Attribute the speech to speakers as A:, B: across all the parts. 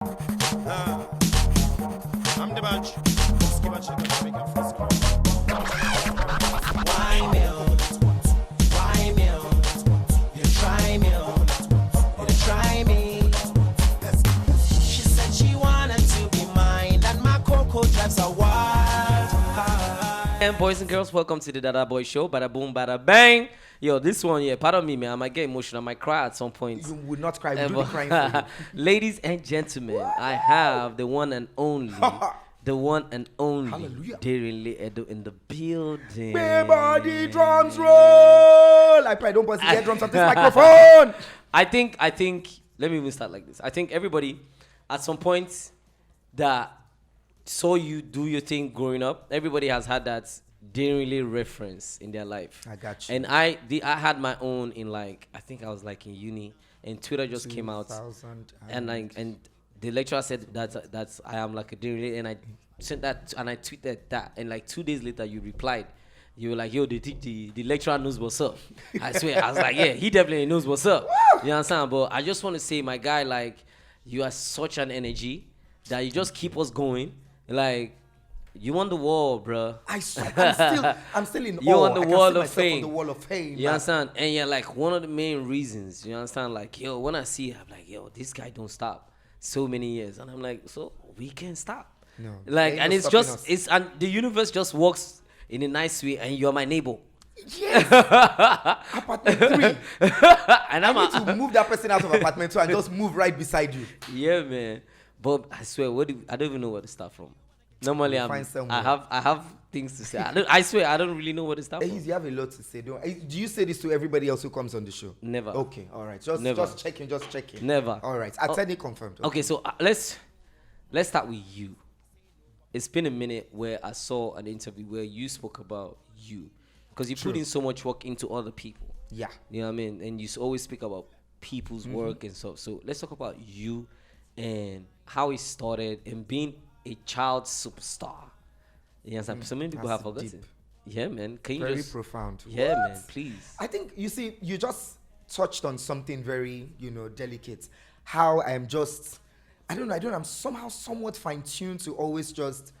A: I'm the bunch. Let's give a check and make a first call.
B: Why me? You try me, you try me. She said she wanted to be mine, and my cocoa drives her wild.
C: And boys and girls, welcome to the Dadaboy show. Bada boom, bada bang. Yo, this one, pardon me, man. I might get emotional. I might cry at some point.
D: You would not cry. We'll do the crying for you.
C: Ladies and gentlemen, I have the one and only,
D: Hallelujah.
C: Denrele Edun in the building.
D: Body drums roll. I probably don't bust the air drums on this microphone.
C: I think, let me even start like this. I think everybody, at some point, that saw you do your thing growing up, everybody has had that Denrele reference in their life.
D: I got you.
C: And I had my own in I think I was in uni, and Twitter just came out, and the lecturer said that I am like a Denrele, and I sent that and I tweeted that, and 2 days later you replied. You were like, yo, the lecturer knows what's up. I swear. I was like, yeah, he definitely knows what's up. You understand? But I just want to say, my guy, you are such an energy that you just keep us going. You won the wall, bro.
D: I'm still in awe.
C: You're on the wall of
D: fame.
C: fame.
D: On the wall of fame.
C: You understand? And you're one of the main reasons. You understand? Yo, when I see you, I'm like, yo, this guy don't stop. So many years, and I'm like, so we can't stop.
D: No.
C: And it's just and the universe just works in a nice way, and you're my neighbor.
D: Yes. Apartment 3.
C: And
D: I need to move that person out of apartment 2 and just move right beside you.
C: Yeah, man. But I swear, I don't even know where to start from. Normally, I have things to say. I swear, I don't really know where to start from.
D: You have a lot to say. Do you say this to everybody else who comes on the show?
C: Never.
D: Okay, all right. Just checking.
C: Never.
D: All right. Attorney confirmed.
C: Okay, so let's start with you. It's been a minute where I saw an interview where you spoke about you, because you put in so much work into other people.
D: Yeah.
C: You know what I mean? And you always speak about people's work and stuff. So let's talk about you and how it started and being a child superstar. You understand? So many people have forgotten.
D: Deep.
C: Yeah, man. Can you
D: Very profound.
C: Yeah,
D: What?
C: man. Please.
D: I think you just touched on something very, delicate. How I'm just, I don't know. I'm somehow somewhat fine-tuned to always just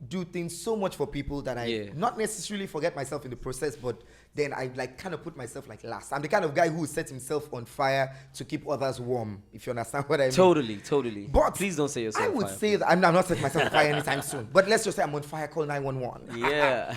D: do things so much for people that I not necessarily forget myself in the process, but then I kind of put myself last. I'm the kind of guy who set himself on fire to keep others warm, if you understand what I mean.
C: Totally.
D: But
C: please don't say yourself
D: I would
C: fire,
D: say that I'm not setting myself on fire anytime soon. But let's just say I'm on fire, call 911.
C: Yeah.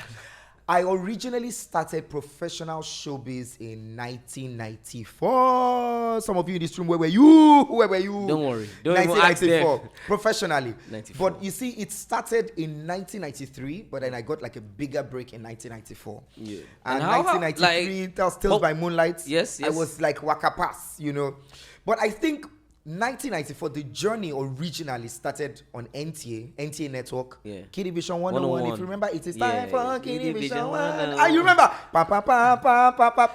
D: I originally started professional showbiz in 1994. Some of you in this room, where were you?
C: Don't worry. Don't even ask them.
D: Professionally.
C: 94.
D: But you see, it started in 1993, but then I got a bigger break in 1994.
C: Yeah.
D: And 1993, that was Tales by Moonlight.
C: Yes.
D: I was Waka Pass, But I think 1994, the journey originally started on NTA Network.
C: Yeah.
D: Kiddie Vision 101. If you remember, it is time for Kiddie Vision 101.
C: Ah,
D: you remember?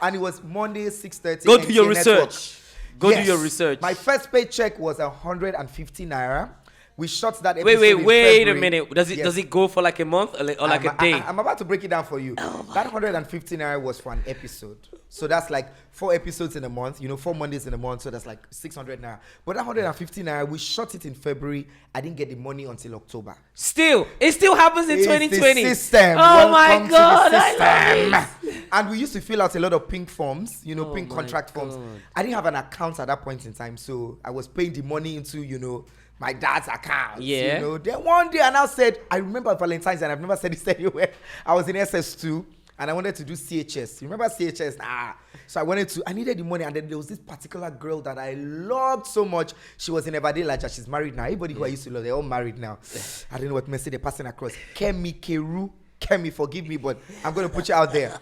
D: And it was Monday, 6:30.
C: Go do your research. Do your research.
D: My first paycheck was 150 naira. We shot that episode.
C: Wait a minute. Does it go for a month or a day?
D: I'm about to break it down for you. That 150 naira was for an episode. So that's 4 episodes in a month, 4 Mondays in a month. So that's 600 naira. But that 150 naira, we shot it in February. I didn't get the money until October.
C: It still happens in 2020.
D: The system.
C: Oh my God.
D: I love it. And we used to fill out a lot of pink forms, pink contract forms. I didn't have an account at that point in time. So I was paying the money into, my dad's account.
C: Yeah.
D: Then one day I now said, I remember Valentine's, and I've never said this anywhere. I was in SS2 and I wanted to do CHS. You remember CHS? So I needed the money, and then there was this particular girl that I loved so much. She was in Evadelaja. She's married now. Everybody who I used to love, they're all married now. I don't know what message they're passing across. Kemi, forgive me, but I'm going to put you out there.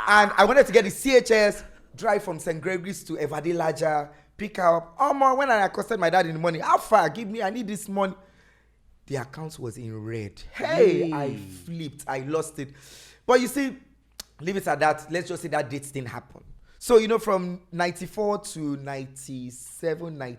D: And I wanted to get the CHS, drive from St. Gregory's to Evadelaja, pick her up. When I accosted my dad in the morning, how far? Give me, I need this money. The account was in red. Hey, I flipped. I lost it. But you see, leave it at that. Let's just say that date didn't happen. So, from 94 to 97,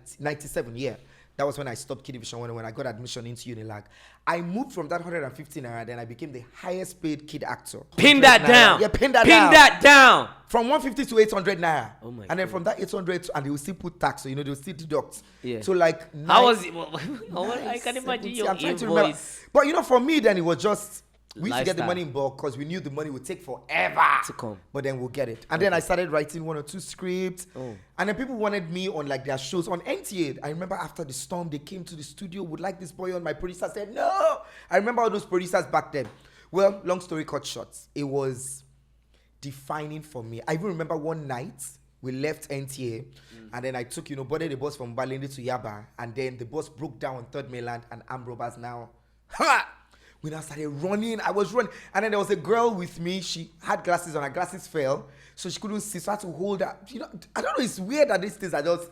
D: yeah. That was when I stopped Kid Division 1 when I got admission into Unilag. I moved from that 150 naira, then I became the highest paid kid actor.
C: Pin that
D: naira.
C: down.
D: Yeah, pin that down. From 150 to 800 naira.
C: Oh my
D: and then
C: God.
D: from that 800, and they will still put tax, so they will still deduct.
C: Yeah.
D: So like,
C: How was it? I can imagine your
D: I'm trying to remember.
C: invoice.
D: But for me, then it was just, we used to get the
C: Lifestyle.
D: money in bulk because we knew the money would take forever
C: To come.
D: But then we'll get it. And then I started writing 1 or 2 scripts.
C: Oh.
D: And then people wanted me on like their shows on NTA. I remember after the storm, they came to the studio, would like this boy on. My producer said, no. I remember all those producers back then. Well, long story cut short, it was defining for me. I even remember one night, we left NTA, and then I took, boarded the bus from Balindi to Yaba, and then the bus broke down on 3rd Mainland, and armed robbers now. When I started running, I was running. And then there was a girl with me. She had glasses on. Her glasses fell. So she couldn't see. So I had to hold her. I don't know. It's weird that these things are just,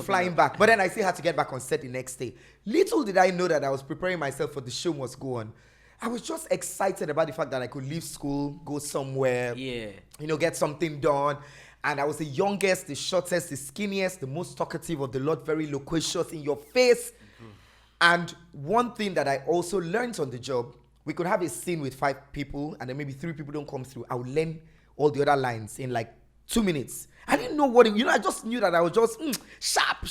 D: flying back. But then I still had to get back on set the next day. Little did I know that I was preparing myself for the show must go on. I was just excited about the fact that I could leave school, go somewhere.
C: Yeah.
D: Get something done. And I was the youngest, the shortest, the skinniest, the most talkative of the lot, very loquacious, in your face. And one thing that I also learned on the job, we could have a scene with 5 people and then maybe 3 people don't come through. I would learn all the other lines in like 2 minutes. I didn't know what I just knew that I was just sharp.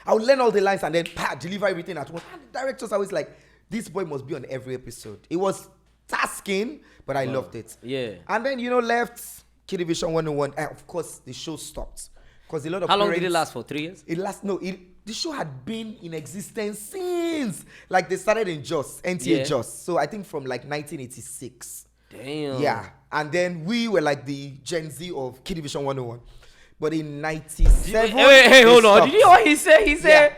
D: I would learn all the lines and then deliver everything at once. And the directors always like, this boy must be on every episode. It was tasking, but I loved it.
C: Yeah.
D: And then, left Kid Division 101. And of course, the show stopped. Because a lot of
C: How long did it last for? 3 years?
D: The show had been in existence since, like they started in Jos, NTA Jos. So I think from like 1986.
C: Damn.
D: Yeah. And then we were like the Gen Z of Kid Division 101. But in 97.
C: Hey, hold on.
D: stopped.
C: Did you hear what he said? He said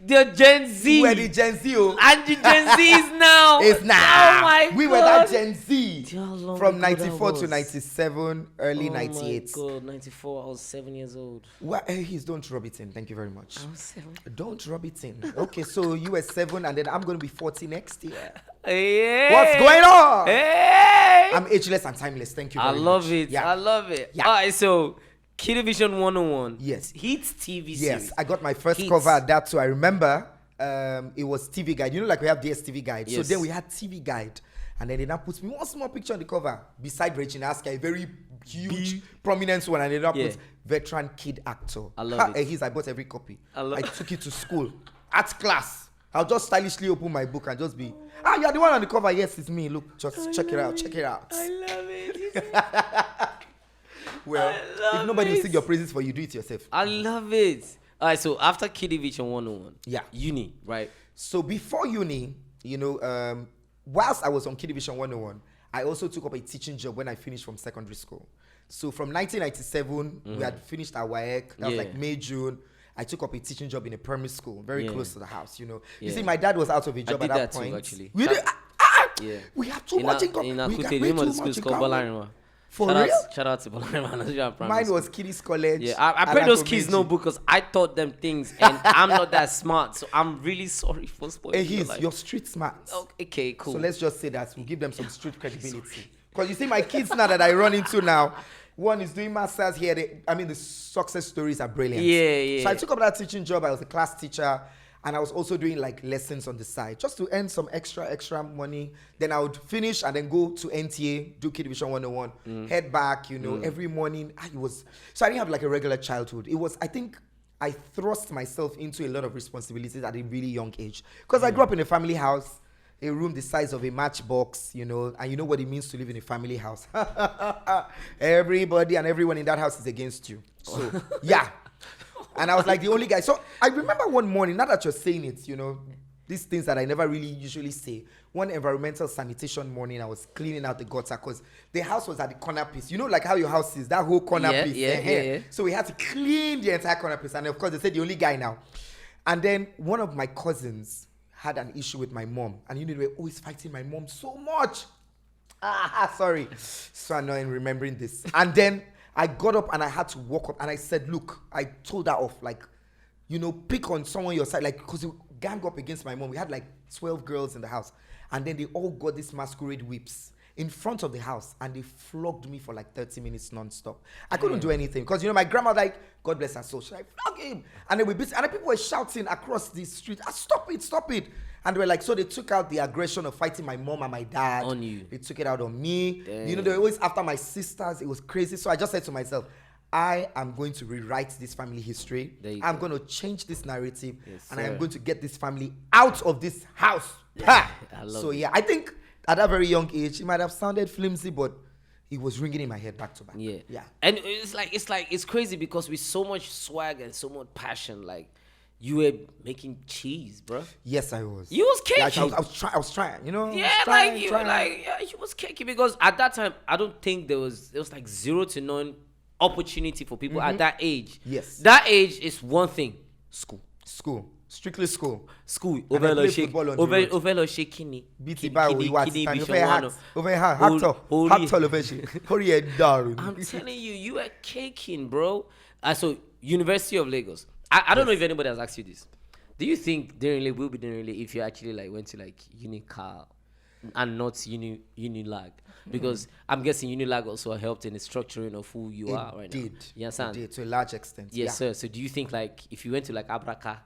C: the Gen Z.
D: We were the Gen Z.
C: And the Gen Z is now.
D: It's now.
C: Oh my God.
D: We were that Gen Z.
C: How long
D: From
C: ago that
D: 94 to
C: was?
D: 97, early 98.
C: Oh my God, 94. I was 7 years old.
D: Well, don't rub it in. Thank you very much.
C: I was 7.
D: Don't rub it in. Okay, so you were 7 and then I'm going to be 40 next year.
C: Hey.
D: What's going on?
C: Hey.
D: I'm ageless and timeless. Thank you very much.
C: I love it.
D: Yeah.
C: I love it.
D: Yeah.
C: All right, so Kid Division 101.
D: Yes.
C: Hits TV series.
D: Yes, I got my first
C: Hits.
D: cover at that too. I remember it was TV Guide. Like we have DSTV Guide. So
C: Yes.
D: then we had TV Guide. And then they now put me one small picture on the cover beside Regina Aska, a very huge, prominent one. And they now put veteran kid actor.
C: I love it.
D: I bought every copy.
C: I
D: took it to school. Art class. I'll just stylishly open my book and just be, you're the one on the cover. Yes, it's me. Look, just check it out. Check it out.
C: I love it.
D: Well, if nobody will sing your praises for you, do it yourself.
C: I love it. All right, so after Kid Division 101,
D: Yeah.
C: uni, right?
D: So before uni, whilst I was on Kid Division 101, I also took up a teaching job when I finished from secondary school. So from 1997, we had finished our WAEC. That was like May, June. I took up a teaching job in a primary school, very close to the house, You see, my dad was out of a job
C: did
D: at that
C: that
D: point.
C: too, actually.
D: We did.
C: Yeah.
D: We have too much income.
C: In
D: We got
C: Akute,
D: way
C: the name of
D: too
C: the school
D: much
C: is called
D: income.
C: Bolarima.
D: For real?
C: Shout out to Bolarima.
D: Mine was Kiddies College.
C: Yeah, I pray those kids
D: Alakomeji.
C: know because I taught them things and I'm not that smart, so I'm really sorry for spoiling your life.
D: You're street smart.
C: Okay, cool.
D: So let's just say that we'll give them some street credibility. Because you see, my kids now that I run into now, one is doing masters here. The success stories are brilliant.
C: Yeah.
D: So I took up that teaching job. I was a class teacher, and I was also doing like lessons on the side just to earn some extra money. Then I would finish and then go to NTA, do Kid Division 101, head back, every morning. So I didn't have like a regular childhood. I think I thrust myself into a lot of responsibilities at a really young age. Because I grew up in a family house, a room the size of a matchbox, and you know what it means to live in a family house. Everybody and everyone in that house is against you. So, yeah. And I was like the only guy. So I remember one morning, now that you're saying it, these things that I never really usually say. One environmental sanitation morning, I was cleaning out the gutter because the house was at the corner piece. Like how your house is, that whole corner piece.
C: Yeah.
D: So we had to clean the entire corner piece. And of course, they said the only guy now. And then one of my cousins had an issue with my mom. And they were always fighting my mom so much. Sorry. So annoying remembering this. And then I got up and I had to walk up and I said, look, I told her off, pick on someone your side, because you gang up against my mom. We had 12 girls in the house. And then they all got these masquerade whips. in front of the house, and they flogged me for like 30 minutes non-stop. I couldn't do anything because, you know, my grandma, like, God bless her soul, she like, flog him. And then we beat, and then people were shouting across the street, stop it, stop it. And they were like, so they took out the aggression of fighting my mom and my dad.
C: On you.
D: They took it out on me.
C: Damn.
D: You know, they were always after my sisters. It was crazy. So I just said to myself, I am going to rewrite this family history. I'm going to change this narrative.
C: Yes,
D: and I am
C: sir.
D: going to get this family out of this house.
C: Yeah, I love
D: So
C: it.
D: yeah, I think at that very young age, it might have sounded flimsy, but it was ringing in my head back to back.
C: Yeah.
D: Yeah.
C: And it's crazy because with so much swag and so much passion, like you were making cheese, bro.
D: Yes, I was.
C: You was
D: Like,
C: caking.
D: I was trying, you know?
C: Yeah,
D: trying,
C: like you
D: trying.
C: like you was caking because at that time I don't think there was like 0 to none opportunity for people at that age.
D: Yes.
C: That age is one thing. School.
D: Strictly school.
C: School.
D: And I play football on the road.
C: Over shaking.
D: BT Bao, we watch time. Over here, Hector, over here. Hurry it down.
C: I'm telling you, you were caking, bro. So University of Lagos. I don't know if anybody has asked you this. Do you think Denrele will be Denrele if you actually like went to like Unical and not Unilag? Because I'm guessing Unilag also helped in the structuring of who you are right now. You understand?
D: It did, to a large extent.
C: Yes,
D: yeah.
C: sir. So do you think like if you went to like Abraka,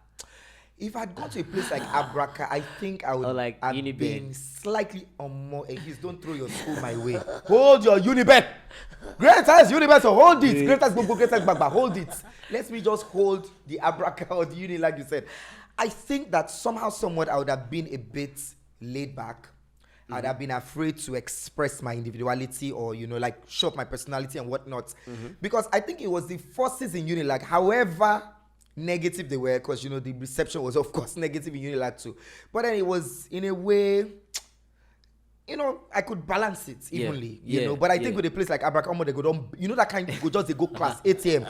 D: If I'd gone to a place like Abraka, I think I would
C: Or like
D: have
C: Unibet.
D: been slightly on more. Please don't throw your school my way. Hold your Unibet. Greatest Unibet, so hold it. Greatest Bobo, greatest Baba, hold it. Let me just hold the Abraka or the Uni, like you said. I think that somehow, somewhat, I would have been a bit laid back. I'd have been afraid to express my individuality or, you know, like show up my personality and whatnot. Because I think it was the forces in Unilag, however negative they were, because, you know, the reception was, of course, negative in Unilag too. But then it was, in a way, you know, I could balance it evenly, you know. But I think with a place like Abracamo, they go down, you know, that kind, they go class 8 a.m.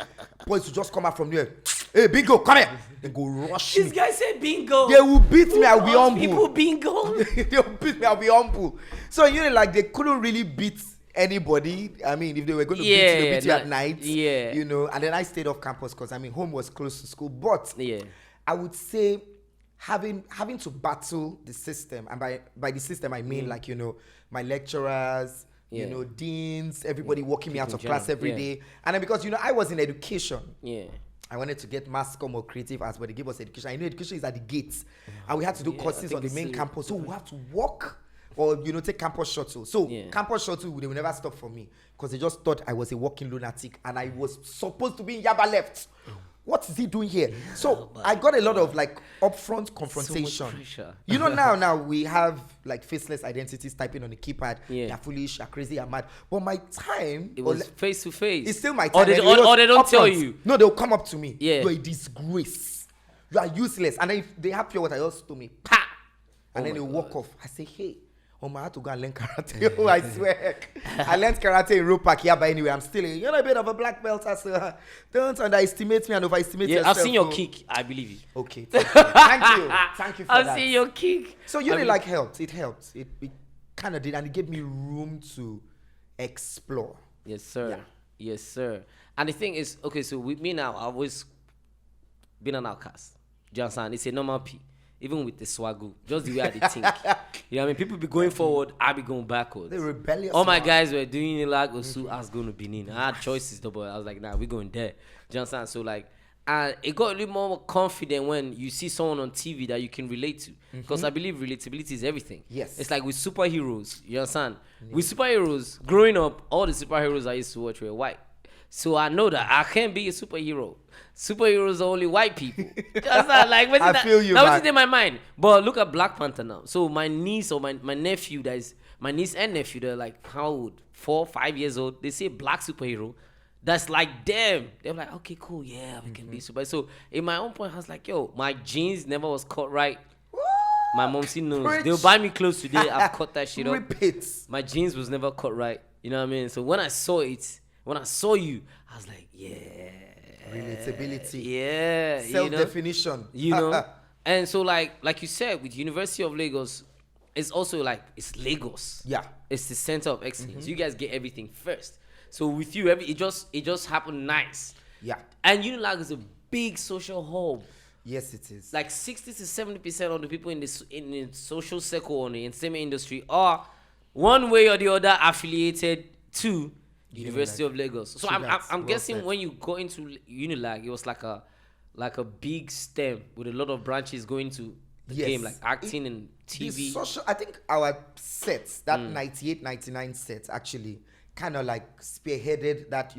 D: Boys will just come out from there. Hey, bingo, come here. They go rush
C: this
D: me.
C: guy said bingo.
D: They will beat me, I'll be humble.
C: People bingo.
D: They'll beat me, I'll be humble. So, you know, like, they couldn't really beat anybody. I mean, if they were going to beat you, they beat you at night.
C: Yeah.
D: You know, and then I stayed off campus because, I mean, home was close to school. But
C: Yeah.
D: I would say having to battle the system, and by the system, I mean, like, you know, my lecturers,
C: Yeah.
D: you know, deans, everybody walking me out of class
C: general,
D: every day. And then because, you know, I was in education.
C: Yeah.
D: I wanted to get mass comm or creative arts, but they gave us education. I know education is at the gates, and we had to do courses on the main campus. So we have to walk or, you know, take campus shuttle. So campus shuttle, they will never stop for me because they just thought I was a walking lunatic and I was supposed to be in Yaba left. What is he doing here? So I got a lot of like upfront confrontation.
C: So much pressure.
D: You know, now we have like faceless identities typing on the keypad.
C: Yeah.
D: You're foolish, you're crazy, you're mad. But my time,
C: It was face to face.
D: it's still my time.
C: Or they,
D: Anyway, it was
C: or they don't tell
D: upfront.
C: you.
D: No, they'll come up to me.
C: Yeah.
D: You're a disgrace. You are useless. And then if they have pure water, they just to me. Pa! And then they walk off. I say, hey, I had to go and learn karate. Oh, I swear. I learned karate in Ropak here, but anyway, I'm still a bit of a black belt. So don't underestimate me and overestimate yourself.
C: I've seen your
D: oh.
C: kick. I believe you.
D: Okay. Thank you. Thank you for that.
C: I've seen your kick.
D: So you like helped. It helped. It kind of did, and it gave me room to explore.
C: Yes, sir.
D: Yeah.
C: Yes, sir. And the thing is, okay, so with me now, I've always been an outcast. Do you understand? It's a normal P. Even with the swaggle, just the way I think. You know what I mean? People be going forward, I be going backwards.
D: The rebellious.
C: All my
D: one.
C: guys were doing it like Osu, I was going to Benin. I had choices though, but I was like, nah, we're going there. Do you understand? So like, and it got a little more confident when you see someone on TV that you can relate to. Because I believe relatability is everything.
D: Yes.
C: It's like with superheroes, you understand? With superheroes, growing up, all the superheroes I used to watch were white. So I know that I can't be a superhero. Superheroes are only white people. That's not like
D: I feel you,
C: that
D: man.
C: was in my mind. But look at Black Panther now. So my niece or my nephew, my niece and nephew, they're like how old? 4, 5 years old. They say black superhero. That's like them. They're like, okay, cool, yeah, we can be super. So in my own point, I was like, yo, my jeans never was cut right. My mom knows.
D: Preach.
C: They'll buy me clothes today. I've cut that shit up.
D: Repeat.
C: My jeans was never cut right. You know what I mean? So when I saw it, when I saw you, I was like, yeah.
D: Relatability.
C: Yeah.
D: Self-definition.
C: You know? And so like you said, with University of Lagos, it's also like, it's Lagos.
D: Yeah.
C: It's the center of excellence. You guys get everything first. So with you, it just happened nice.
D: Yeah.
C: And Unilag is a big social hub.
D: Yes, it is.
C: Like 60 to 70% of the people in the social circle or in the entertainment industry are one way or the other affiliated to University of Lagos. So I'm guessing when you go into Unilag, it was like a big stem with a lot of branches going to the game, like acting and TV.
D: I think our sets, that 98, 99 sets, actually kind of like spearheaded that,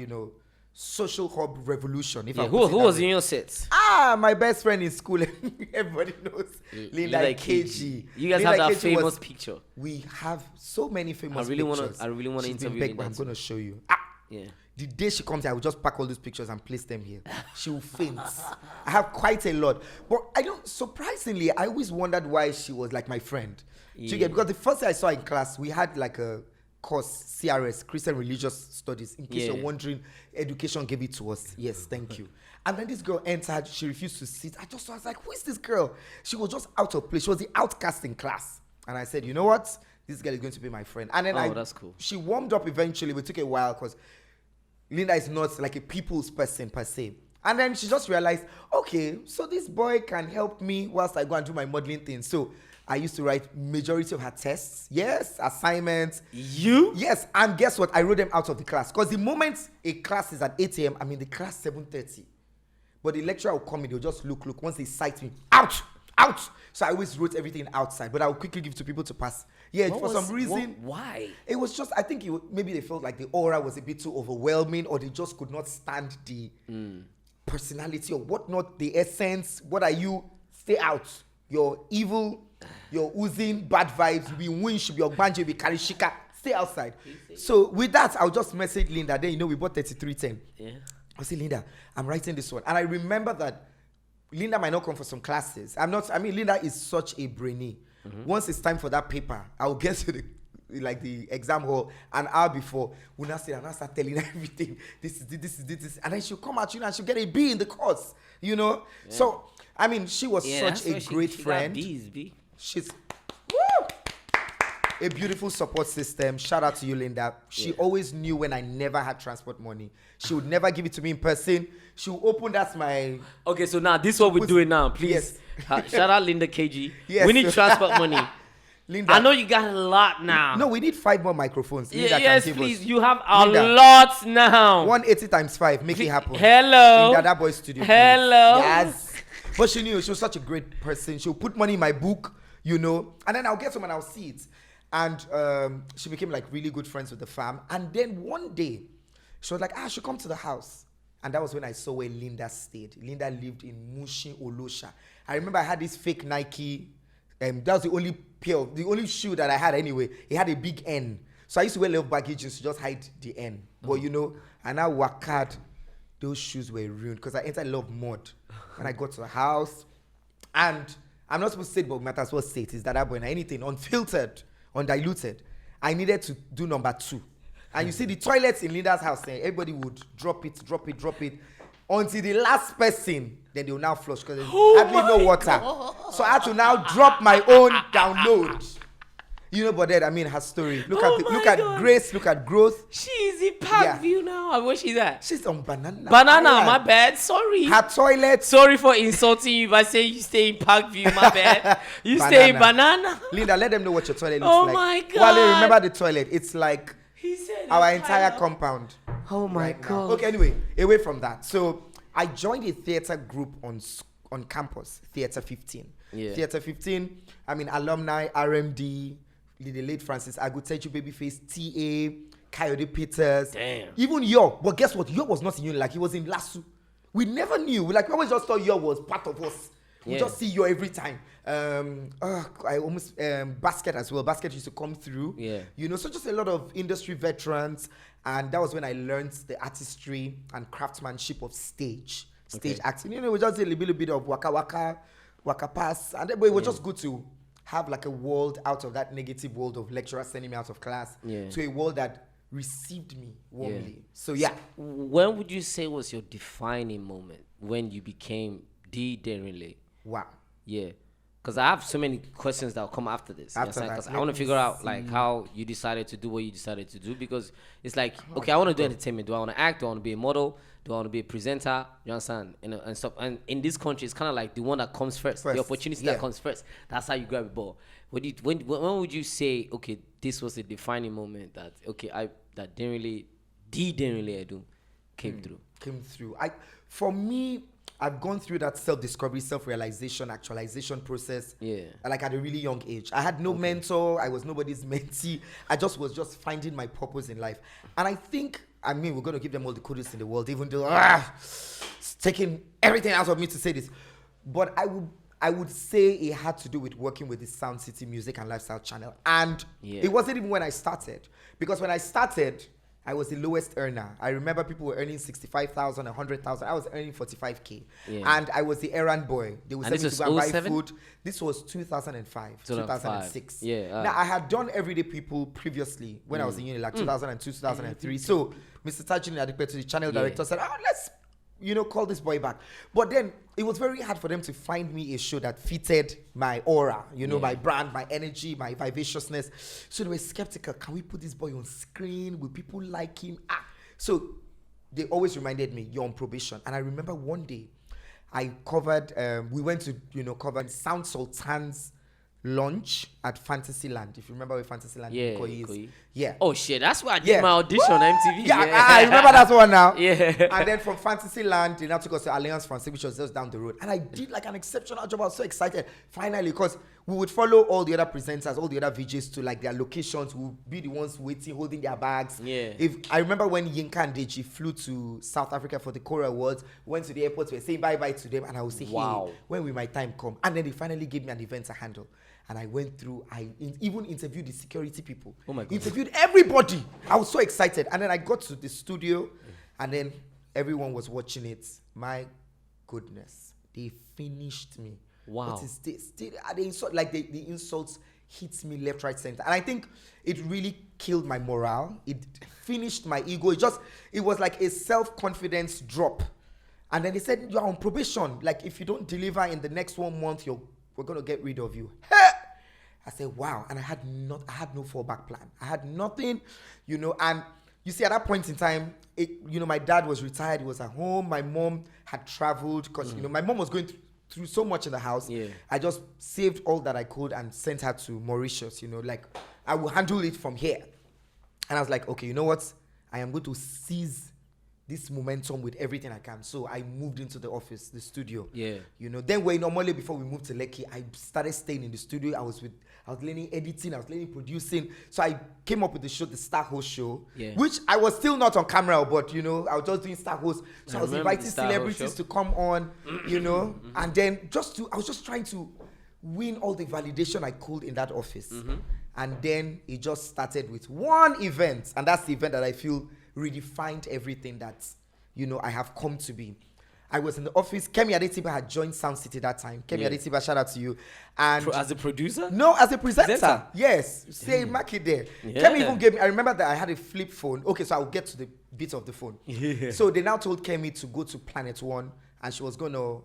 D: social hub revolution.
C: Who was in your sets?
D: My best friend in school. Everybody knows. Linda KG.
C: You guys have that famous picture.
D: We have so many famous pictures.
C: I really want to interview Linda.
D: I'm going to show you.
C: Yeah.
D: The day she comes here, I will just pack all these pictures and place them here. She will faint. I have quite a lot. But surprisingly, I always wondered why she was like my friend. Yeah. Because the first day I saw her in class, we had like a course, CRS, Christian Religious Studies. In case you're wondering, education gave it to us. Yes, thank you. And then this girl entered, she refused to sit. I was like, who is this girl? She was just out of place. She was the outcast in class. And I said, you know what? This girl is going to be my friend. And then
C: that's cool.
D: She warmed up eventually, but it took a while because Linda is not like a people's person per se. And then she just realized, okay, so this boy can help me whilst I go and do my modeling thing. So I used to write majority of her tests. Yes, assignments.
C: You?
D: Yes, and guess what? I wrote them out of the class. Because the moment a class is at 8 a.m., I'm in the class 7:30. But the lecturer will come in, they'll just look. Once they cite me, out. So I always wrote everything outside, but I would quickly give to people to pass. Yeah, some reason.
C: Why?
D: It was just, I think maybe they felt like the aura was a bit too overwhelming, or they just could not stand the personality or whatnot, the essence. What are you? Stay out. You're evil. You're oozing bad vibes. You be winch. You're banjo. You be karishika. Stay outside. So with that, I'll just message Linda. Then we bought 3310.
C: Yeah.
D: I'll say, Linda, I'm writing this one, and I remember that Linda might not come for some classes. Linda is such a brainy. Once it's time for that paper, I'll get to the exam hall an hour before. We'll not sit and I'll start telling her everything. This is. And then she'll come at you and she'll get a B in the course, Yeah. So, she was such a great friend. She's a beautiful support system. Shout out to you, Linda. She always knew when I never had transport money. She would never give it to me in person. She would open, that's my...
C: Okay, so now this is what we're doing now. Please, shout out Linda KG.
D: Yes.
C: We need transport money.
D: Linda.
C: I know you got a lot now.
D: No, we need 5 more microphones. Linda
C: yes,
D: can give
C: please.
D: us.
C: You have a
D: Linda,
C: lot now.
D: 180 times 5. Make it happen.
C: Hello.
D: In Dadaboy studio.
C: Hello.
D: Please. Yes. But she knew she was such a great person. She'll put money in my book, And then I'll get some and I'll see it. And she became like really good friends with the fam. And then one day, she was like, I should come to the house. And that was when I saw where Linda stayed. Linda lived in Mushin, Olosha. I remember I had this fake Nike. That was the only shoe that I had anyway. It had a big N. So I used to wear little baggy jeans to just hide the N. But and I worked hard. Those shoes were ruined because I entered a lot of mud when I got to the house. And I'm not supposed to say it, but might as well say it. Is that when anything unfiltered, undiluted, I needed to do number 2. And you see the toilets in Linda's house, everybody would drop it, until the last person, then they will now flush because there's hardly no water. God. So I had to now drop my own download. But then, her story. Look at Grace, look at growth.
C: She's in Parkview now. Where she's at?
D: She's on Banana.
C: My bad. Sorry.
D: Her toilet.
C: Sorry for insulting you by saying you stay in Parkview. My bad. You stay in Banana.
D: Linda, let them know what your toilet looks like.
C: Oh my God.
D: Wale, remember the toilet. It's like our entire compound.
C: Oh my God.
D: Okay, anyway, away from that. So I joined a theater group on campus, Theater 15.
C: Yeah.
D: Theater 15, alumni, RMD, the late Francis Aguteju, Babyface, TA, Coyote Peters.
C: Damn.
D: Even Yo. But guess what? Yo was not in Unilag. He was in Lasso. We never knew. We always just thought Yo was part of us. We just see Yo every time. I almost Basket as well. Basket used to come through.
C: Yeah.
D: So just a lot of industry veterans. And that was when I learned the artistry and craftsmanship of stage acting. We just did a little bit of waka pass. And it was just good to have like a world out of that negative world of lecturers sending me out of class to a world that received me warmly. So
C: when would you say was your defining moment when you became the Denrele?
D: Wow.
C: Yeah. because I have so many questions that will come after this.
D: After that,
C: Because I
D: let
C: want to
D: me
C: figure out
D: see.
C: like how you decided to do what you decided to do, because it's like, okay, I want to do entertainment. Do I want to act? Do I want to be a model? Do I want to be a presenter? You understand? And stuff. And in this country, it's kind of like the one that comes first. The opportunity
D: yeah.
C: that comes first. That's how you grab a ball. When would you say, okay, this was a defining moment that, okay, that Denrele Edun came through?
D: For me, I've gone through that self-discovery, self-realization, actualization process.
C: Yeah.
D: Like at a really young age. I had no mentor. I was nobody's mentee. I was just finding my purpose in life. And I think, we're going to give them all the kudos in the world, even though it's taking everything out of me to say this. But I would say it had to do with working with the Soundcity music and lifestyle channel. And it wasn't even when I started. Because when I started, I was the lowest earner. I remember people were earning 65,000, 100,000. I was earning 45K. Yeah. And I was the errand boy. They would send me to go and buy food. This was 2005, 2006.
C: Yeah.
D: Now, I had done Everyday People previously when I was in uni, like 2002, 2003. So, Mr. Tajin Adepetu, the channel director, said, let's call this boy back. But then it was very hard for them to find me a show that fitted my aura, my brand, my energy, my vivaciousness. So they were skeptical. Can we put this boy on screen? Will people like him? So they always reminded me, you're on probation. And I remember one day I covered, we went to, cover Sound Sultan's launch at Fantasyland. If you remember where Fantasyland is. Yeah.
C: Oh shit, that's why I did my audition on MTV.
D: Yeah, I remember that one now.
C: Yeah.
D: And then from Fantasyland, they now took us to Alliance Française, which was just down the road. And I did like an exceptional job. I was so excited. Finally, because we would follow all the other presenters, all the other VJs to like their locations. We would be the ones waiting, holding their bags.
C: Yeah.
D: If I remember when Yinka and Deji flew to South Africa for the Kora Awards, went to the airport, we were saying bye-bye to them, and I would say, hey, when will my time come? And then they finally gave me an event to handle. And I went through, even interviewed the security people. Oh my God. Interviewed everybody. I was so excited. And then I got to the studio, and then everyone was watching it. My goodness. They finished me.
C: Wow.
D: What is this? The insults hit me left, right, center. And I think it really killed my morale. It finished my ego. It was like a self-confidence drop. And then they said, you're on probation. Like, if you don't deliver in the next 1 month, we're going to get rid of you. I said, wow. And I had no fallback plan. I had nothing, and you see, at that point in time, my dad was retired. He was at home. My mom had traveled because, my mom was going through so much in the house. Yeah. I just saved all that I could and sent her to Mauritius, like, I will handle it from here. And I was like, okay, you know what? I am going to seize this momentum with everything I can. So I moved into the office, the studio. Yeah. Then normally before we moved to Lekki, I started staying in the studio. I was learning editing, I was learning producing. So I came up with the show, the Star Host Show, which I was still not on camera, but I was just doing Star Host. So I was inviting celebrities to come on, and then I was just trying to win all the validation I could in that office. And then it just started with one event, and that's the event that I feel redefined everything that I have come to be. I was in the office. Kemi Adetiba had joined Soundcity that time. Kemi Adetiba, shout out to you. And
C: as a producer?
D: No, as a presenter. Yes. Say mark it there. Yeah. Kemi even gave me, I remember that I had a flip phone. Okay, so I'll get to the bit of the phone. Yeah. So they now told Kemi to go to Planet One, and she was going to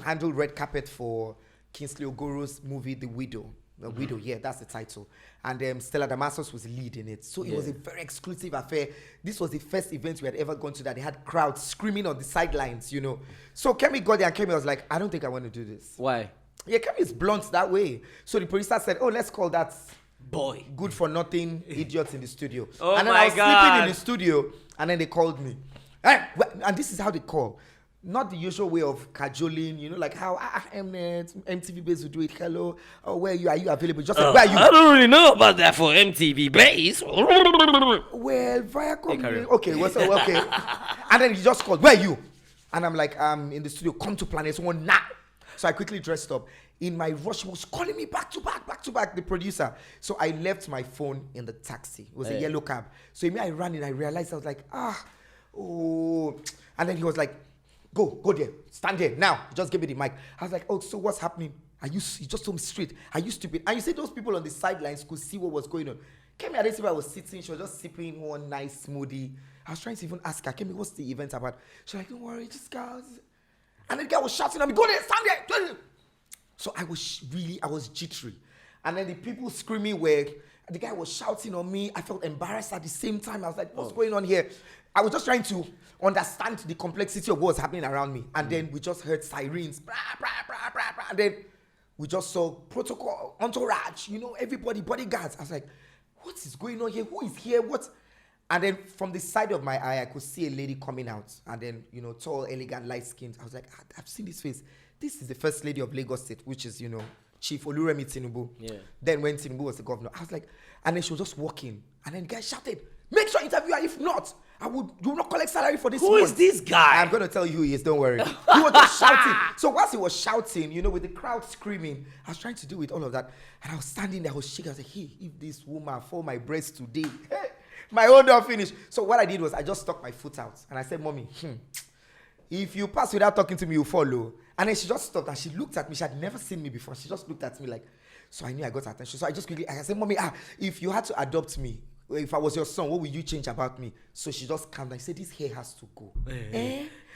D: handle red carpet for Kingsley Ogoro's movie The Widow. The Widow, yeah, that's the title. And Stella Damasos was leading it. So it was a very exclusive affair. This was the first event we had ever gone to that they had crowds screaming on the sidelines, So Kemi got there, and Kemi was like, I don't think I want to do this.
C: Why?
D: Yeah, Kemi is blunt that way. So the producer said, oh, let's call that
C: boy
D: good for nothing idiots in the studio.
C: Oh,
D: and then I was sleeping in the studio, and then they called me. And this is how they call. Not the usual way of cajoling, like how Mnet, MTV Base would do it. Hello, where are you? Are you available? Just like, where are you?
C: I don't really know about that for MTV Base.
D: Well, Viacom. Okay, okay. And then he just called, where are you? And I'm like, I'm in the studio. Come to Planet One now. So I quickly dressed up. In my rush, he was calling me back to back, the producer. So I left my phone in the taxi. It was a yellow cab. So I ran in. I realized I was like, And then he was like, go there, stand there now. Just give me the mic. I was like, oh, so what's happening? You just told me straight. Are you stupid? And you said those people on the sidelines could see what was going on. Kemi Adesiba was sitting. She was just sipping one nice smoothie. I was trying to even ask her, Kemi, what's the event about? She's like, don't worry, just go. And the guy was shouting at me, go there, stand there. So I was jittery. And then the people screaming were, the guy was shouting on me. I felt embarrassed at the same time. I was like, what's going on here? I was just trying to understand the complexity of what was happening around me. And then we just heard sirens. Blah, blah, blah, blah, blah. And then we just saw protocol, entourage, everybody, bodyguards. I was like, what is going on here? Who is here? What? And then from the side of my eye, I could see a lady coming out. And then, tall, elegant, light-skinned. I was like, I've seen this face. This is the first lady of Lagos State, which is, Chief Oluremi Tinubu.
C: Yeah.
D: Then when Tinubu was the governor, I was like, and then she was just walking. And then the guy shouted, make sure you interview her. If not, you will not collect salary for this
C: Who is this guy?
D: I'm going to tell you who he is, don't worry. He was just shouting. So whilst he was shouting, with the crowd screaming, I was trying to deal with all of that. And I was standing there, I was shaking. I was like, hey, if this woman fall my breast today, my whole door finished. So what I did was I just stuck my foot out. And I said, Mommy, if you pass without talking to me, you follow. And then she just stopped and she looked at me. She had never seen me before. She just looked at me like, so I knew I got her attention. So I just quickly, I said, Mommy, if you had to adopt me, if I was your son, what would you change about me? So she just calmed down. She said, this hair has to go.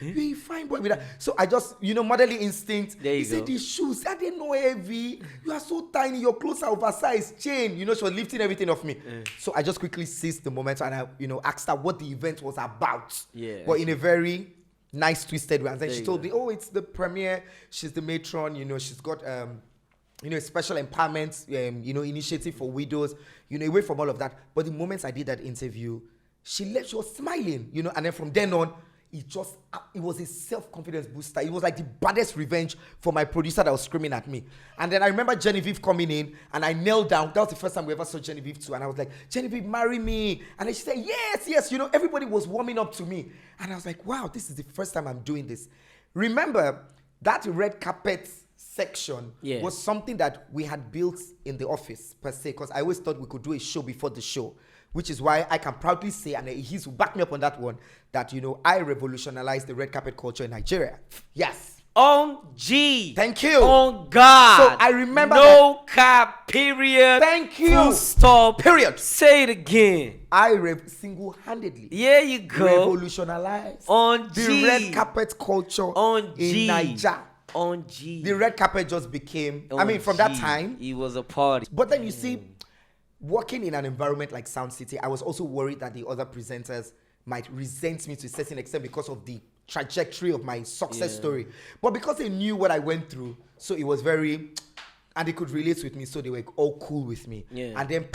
D: You're a fine boy with that. So I just, motherly instinct.
C: There you
D: he
C: go.
D: said, these shoes, are they no heavy? You are so tiny. Your clothes are oversized. Chain. She was lifting everything off me. So I just quickly seized the moment and I, asked her what the event was about.
C: Yeah.
D: But in a very nice, twisted way. And then
C: There
D: she
C: you
D: told
C: go.
D: me, oh, it's the premiere. She's the matron. She's got, a special empowerment, initiative for widows, away from all of that. But the moments I did that interview, she left, she was smiling, and then from then on, it was a self-confidence booster. It was like the baddest revenge for my producer that was screaming at me. And then I remember Genevieve coming in and I knelt down. That was the first time we ever saw Genevieve too. And I was like, Genevieve, marry me. And then she said, yes. Everybody was warming up to me. And I was like, wow, this is the first time I'm doing this. Remember, that red carpet section was something that we had built in the office per se, because I always thought we could do a show before the show, which is why I can proudly say, and he's back me up on that one, that I revolutionized the red carpet culture in Nigeria. Yes.
C: On G.
D: Thank you.
C: On God.
D: So I remember
C: no cap, period.
D: Thank you.
C: Full stop.
D: Period.
C: Say it again.
D: I single-handedly
C: Here you go.
D: revolutionized
C: On
D: the
C: G.
D: red carpet culture
C: On G.
D: in Nigeria.
C: On G.
D: The red carpet just became,
C: On
D: from that
C: G.
D: time.
C: It was a party.
D: But then you see, working in an environment like Soundcity, I was also worried that the other presenters might resent me to a certain extent because of the trajectory of my success story. But because they knew what I went through, so it was very, and they could relate with me, so they were all cool with me.
C: Yeah.
D: And then,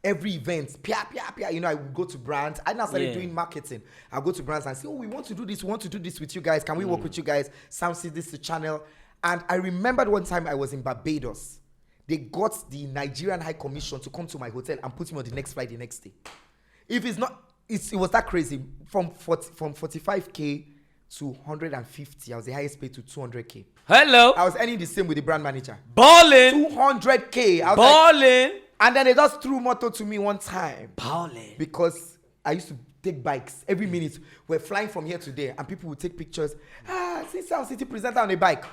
D: every event, I would go to brands. I now started doing marketing. I'll go to brands and say, oh, we want to do this with you guys. Can we work with you guys? Soundcity, this is the channel. And I remembered one time I was in Barbados. They got the Nigerian High Commission to come to my hotel and put me on the next flight the next day. If it's not, it was that crazy. From 45K to 150, I was the highest paid to 200K.
C: Hello.
D: I was earning the same with the brand manager.
C: Ballin'.
D: 200K. I was
C: Ballin'.
D: and then they just threw motto to me one time.
C: Ballin'.
D: Because I used to take bikes every minute. We're flying from here to there and people would take pictures. See Soundcity presenter on a bike.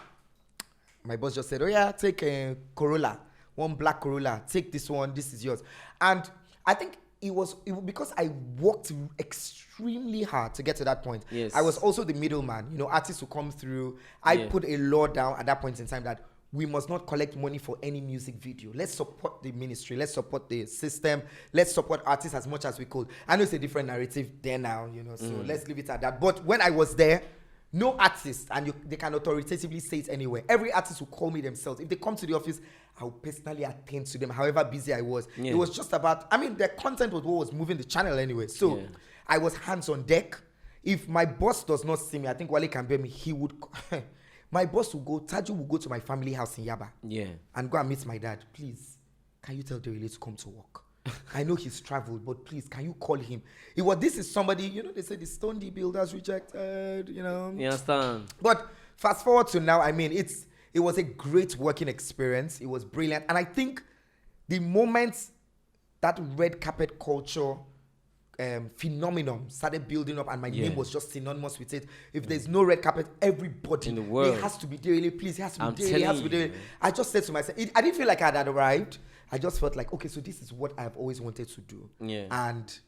D: My boss just said, oh yeah, take a Corolla. One black Corolla. Take this one. This is yours. And I think it was because I worked extremely hard to get to that point.
C: Yes.
D: I was also the middleman. Artists who come through. I put a law down at that point in time that we must not collect money for any music video. Let's support the ministry. Let's support the system. Let's support artists as much as we could. I know it's a different narrative there now, so let's leave it at that. But when I was there, no artist, and they can authoritatively say it anywhere. Every artist will call me themselves. If they come to the office, I will personally attend to them, however busy I was.
C: Yeah.
D: It was just about, their content was what was moving the channel anyway. So I was hands on deck. If my boss does not see me, I think Wale can bear me, he would... My boss will go, Taju will go to my family house in Yaba.
C: Yeah.
D: And go and meet my dad. Please, can you tell Denrele to come to work? I know he's traveled, but please, can you call him? This is somebody, they say the stone the builders rejected,
C: You understand?
D: But fast forward to now, it was a great working experience. It was brilliant. And I think the moment that red carpet culture phenomenon started building up and my name was just synonymous with it. If there's no red carpet, everybody
C: In the world.
D: it has to be Denrele, please, it has to
C: I'm
D: be Denrele, it has to be
C: telling
D: Denrele.
C: you.
D: I just said to myself, I didn't feel like I had arrived. I just felt like, okay, so this is what I've always wanted to do.
C: Yeah.
D: And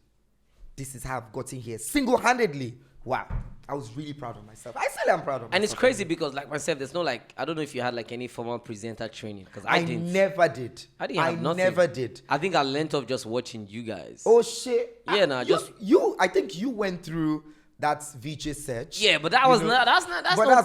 D: this is how I've gotten here single-handedly wow, I was really proud of myself. I still am proud of myself.
C: And it's crazy because, like myself, there's no like, I don't know if you had like any formal presenter training, because I didn't.
D: Never did.
C: I didn't have nothing.
D: Never did.
C: I think I learned off just watching you guys.
D: Oh shit.
C: Yeah, nah,
D: I think you went through that VJ search.
C: Yeah, but that was not. That's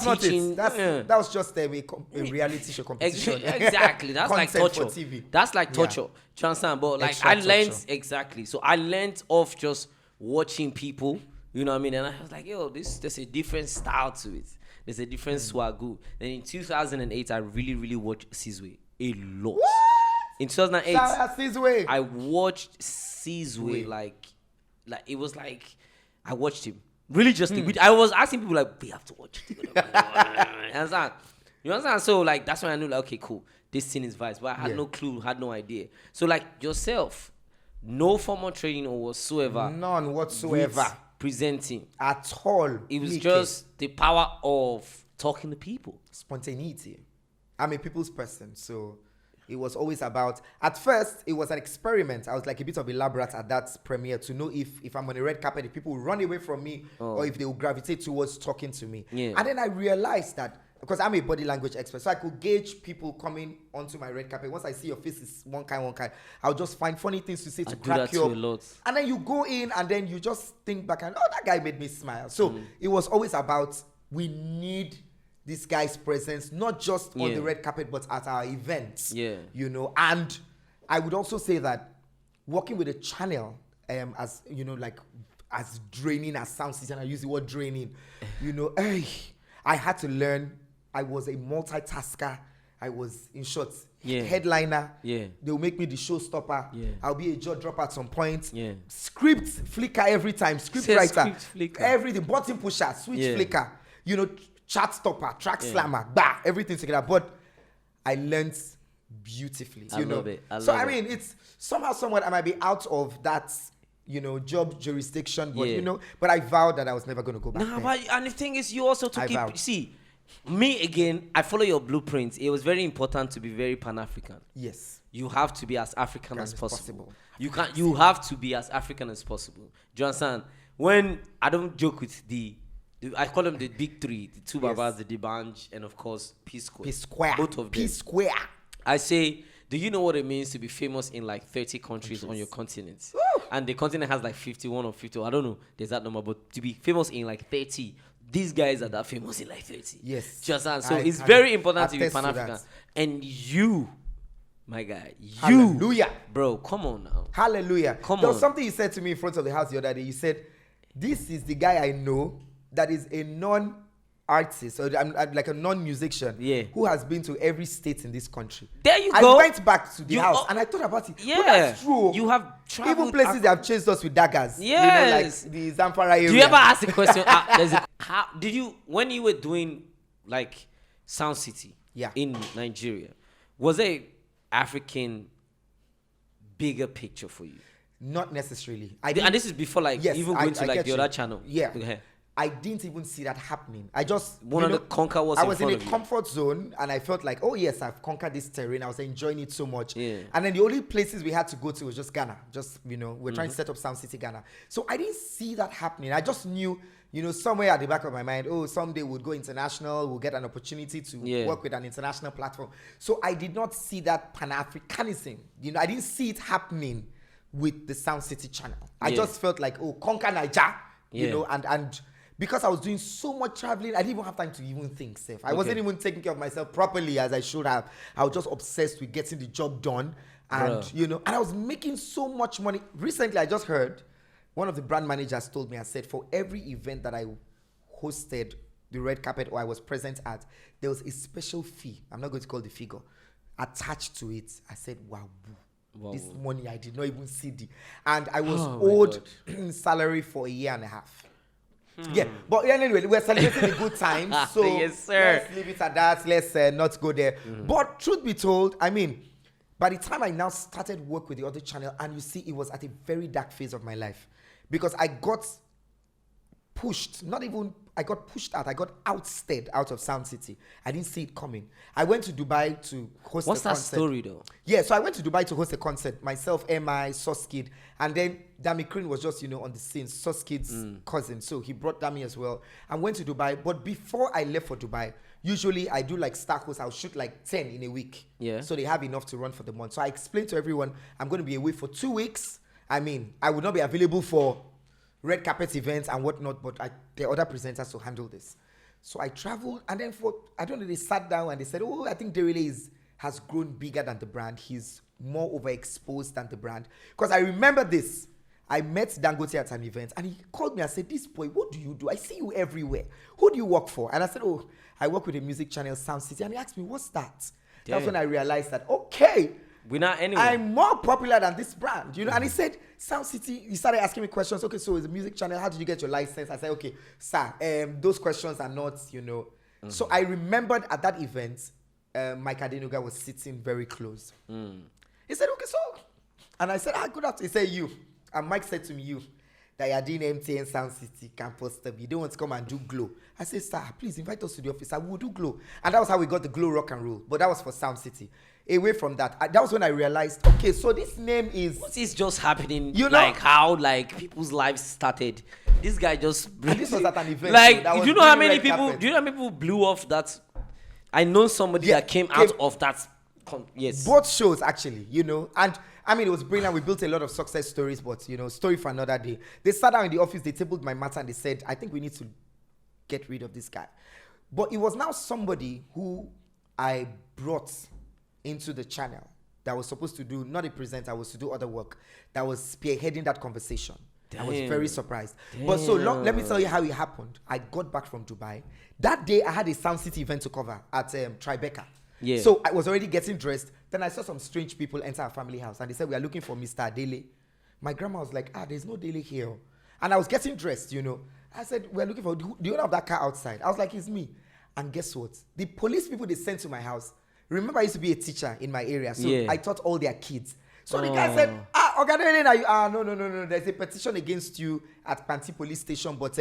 C: not teaching.
D: That was just a reality show competition.
C: Exactly. That's like torture.
D: TV.
C: That's like torture. Do you understand? But like
D: Extra
C: I learned
D: torture.
C: exactly. So I learned off just watching people. You know what I mean? And I was like, yo, there's a different style to it. There's a different swagoo. Then in 2008, I really watched Sizwe a lot.
D: What?
C: In 2008,
D: Sizwe.
C: I watched Sizwe like it was like I watched him religiously. I was asking people like, we have to watch it. You understand? You understand? So like that's when I knew like, okay, cool, this thing is vice. But I had no clue, had no idea. So like yourself, no formal training or whatsoever.
D: None whatsoever.
C: Presenting
D: at all.
C: It was just the power of talking to people.
D: Spontaneity. I'm a people's person, so it was always about. At first, it was an experiment. I was like a bit of a lab rat at that premiere to know if I'm on a red carpet, if people will run away from me or if they will gravitate towards talking to me. Yeah. And then I realized that because I'm a body language expert, so I could gauge people coming onto my red carpet. Once I see your face is one kind, I'll just find funny things to say to crack you up. And then you go in and then you just think back and, oh, that guy made me smile. So it was always about, we need this guy's presence, not just on the red carpet, but at our events. Yeah. You know, and I would also say that working with a channel, as, you know, like as draining as Soundcity, and I use the word draining, you know, I had to learn. I was a multitasker. I was, in short, headliner. Yeah. They'll make me the showstopper. Yeah. I'll be a jaw dropper at some point. Yeah. Script flicker every time. Script writer. Everything. Button pusher. Switch flicker. You know, chat stopper. Track slammer. Bah. Everything together. But I learned beautifully. I love it. I mean, it's somehow, somewhat, I might be out of that, you know, job jurisdiction. But, you know, but I vowed that I was never going to go back there.
C: And the thing is, you also took it. See, me again, I follow your blueprint. It was very important to be very Pan-African. Yes. You have to be as African as possible. You have to be as African as possible. Do you understand? When I don't joke with I call them the big three, the two Babas, the Dibanj, and of course P-Square.
D: P-Square.
C: Both of them. P-Square. I say, do you know what it means to be famous in like 30 countries on your continent? Woo! And the continent has like 51 or 50, I don't know, there's that number, but to be famous in like 30, these guys are that famous in like 30. Yes. Just so it's very important to be Pan-African. And you, my guy,
D: hallelujah.
C: Bro, come on now.
D: Hallelujah. There was something you said to me in front of the house the other day. You said, this is the guy I know that is a non-artist or like a non-musician who has been to every state in this country.
C: There you go.
D: I went back to the house and I thought about it. Yeah. But that's true.
C: You have traveled.
D: Even places they have chased us with daggers. Yes. You know, like the Zamfara area.
C: Do you ever ask the question, how did you, when you were doing like Soundcity in Nigeria, was there an African bigger picture for you?
D: Not necessarily.
C: And this is before like even going to like the other channel.
D: Yeah. Okay. I didn't even see that happening. I just
C: wanted to conquer what's
D: I was in a comfort zone and I felt like, oh yes, I've conquered this terrain. I was enjoying it so much. Yeah. And then the only places we had to go to was just Ghana. Just, you know, we're trying to set up Soundcity Ghana. So I didn't see that happening. I just knew, you know, somewhere at the back of my mind, oh, someday we'll go international. We'll get an opportunity to work with an international platform. So I did not see that Pan-Africanism. You know, I didn't see it happening with the Soundcity channel. I just felt like, oh, conquer Niger, you know, and because I was doing so much traveling, I didn't even have time to even think safe. I wasn't even taking care of myself properly as I should have. I was just obsessed with getting the job done. And, you know, and I was making so much money. Recently, I just heard one of the brand managers told me, I said, for every event that I hosted, the red carpet or I was present at, there was a special fee. I'm not going to call the figure. Attached to it. I said, wow. This money, I did not even see and I was owed salary for a year and a half. Yeah, but anyway, we're celebrating the good times, so let's leave it at that. Let's not go there. But truth be told, I mean, by the time I now started work with the other channel, and you see, it was at a very dark phase of my life because I got pushed, not even I got pushed out. I got ousted out of Soundcity. I didn't see it coming. I went to Dubai to host
C: What's
D: a
C: that
D: concert.
C: story though?
D: Yeah, so I went to Dubai to host a concert. Myself, MI, Soskid, and then Dami Crane was just, on the scene. Soskid's cousin. So he brought Dami as well. I went to Dubai. But before I left for Dubai, usually I do like star hosts. I'll shoot like 10 in a week.
C: Yeah.
D: So they have enough to run for the month. So I explained to everyone, I'm going to be away for 2 weeks. I mean, I would not be available for red carpet events and whatnot, but the other presenters to handle this. So I traveled, and then they sat down and they said, oh, I think Denrele has grown bigger than the brand. He's more overexposed than the brand. Because I remember this. I met Dangote at an event, and he called me and said, this boy, what do you do? I see you everywhere. Who do you work for? And I said, oh, I work with a music channel, Soundcity. And he asked me, what's that?
C: Damn.
D: That's when I realized that, okay,
C: We're not anywhere.
D: I'm more popular than this brand, And he said, Soundcity, he started asking me questions. Okay, so it's a music channel. How did you get your license? I said, okay, sir, those questions are not, So I remembered at that event, Mike Adenuga was sitting very close. He said, okay, so, and I said, good afternoon. He said, you. And Mike said to me, you, that you're doing MTN Soundcity campus stuff. You don't want to come and do Glow. I said, sir, please invite us to the office. I will do Glow. And that was how we got the Glow Rock and Roll. But that was for Soundcity. Away from that, that was when I realized, okay, so this name is...
C: What is just happening?
D: Like
C: how people's lives started. This guy just...
D: And this was at an event.
C: Do you know how many people... Do you know how many people blew off that? I know somebody that came out of that... Yes.
D: Both shows, actually, And, I mean, it was brilliant. We built a lot of success stories, but, story for another day. They sat down in the office, they tabled my matter, and they said, I think we need to get rid of this guy. But it was now somebody who I brought into the channel that was supposed to do, not a presenter, was to do other work, that was spearheading that conversation. Damn. I was very surprised. Damn. But so let me tell you how it happened. I got back from Dubai. That day, I had a Soundcity event to cover at Tribeca.
C: Yeah.
D: So I was already getting dressed. Then I saw some strange people enter our family house, and they said, we are looking for Mr. Dele. My grandma was like, there's no Dele here. And I was getting dressed, I said, we're looking for, do you have that car outside? I was like, it's me. And guess what? The police people they sent to my house, remember I used to be a teacher in my area, so I taught all their kids. So the guy said, no, there's a petition against you at Panti police station, but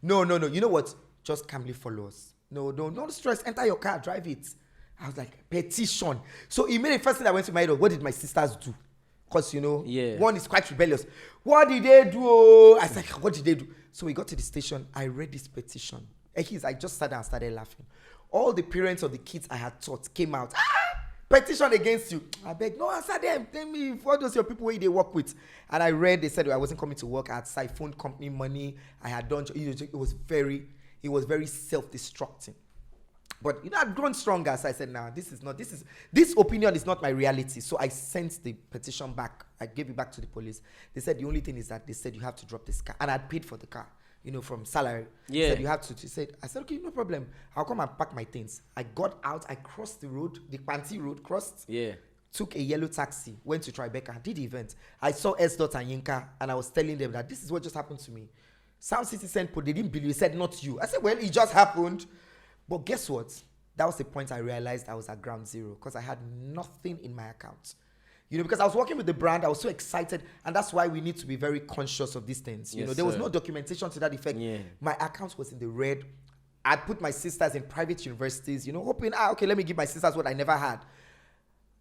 D: no, you know what? Just calmly follow us. No, don't stress, enter your car, drive it. I was like, petition. So immediately, first thing I went to my head, what did my sisters do? Because, one is quite rebellious. What did they do? I said, what did they do? So we got to the station. I read this petition. I just sat down and started laughing. All the parents of the kids I had taught came out. Petition against you. I beg, no, answer them. Tell me, what those your people where they work with? And I read, they said I wasn't coming to work. I had siphoned company money. I had done, it was very self-destructing. But I've grown stronger. So I said, this opinion is not my reality. So I sent the petition back. I gave it back to the police. They said the only thing is that they said you have to drop this car. And I'd paid for the car, from salary.
C: Yeah.
D: Said you have to. I said, okay, no problem. I'll come and pack my things. I got out. I crossed the road, the Panti road, crossed.
C: Yeah.
D: Took a yellow taxi, went to Tribeca, did the event. I saw S. and Yinka, and I was telling them that this is what just happened to me. Soundcity sent, they didn't believe. They said, not you. I said, well, it just happened. But guess what? That was the point I realized I was at ground zero because I had nothing in my account. Because I was working with the brand, I was so excited, and that's why we need to be very conscious of these things.
C: Yes,
D: there was no documentation to that effect. Yeah. My account was in the red. I put my sisters in private universities, hoping, okay, let me give my sisters what I never had.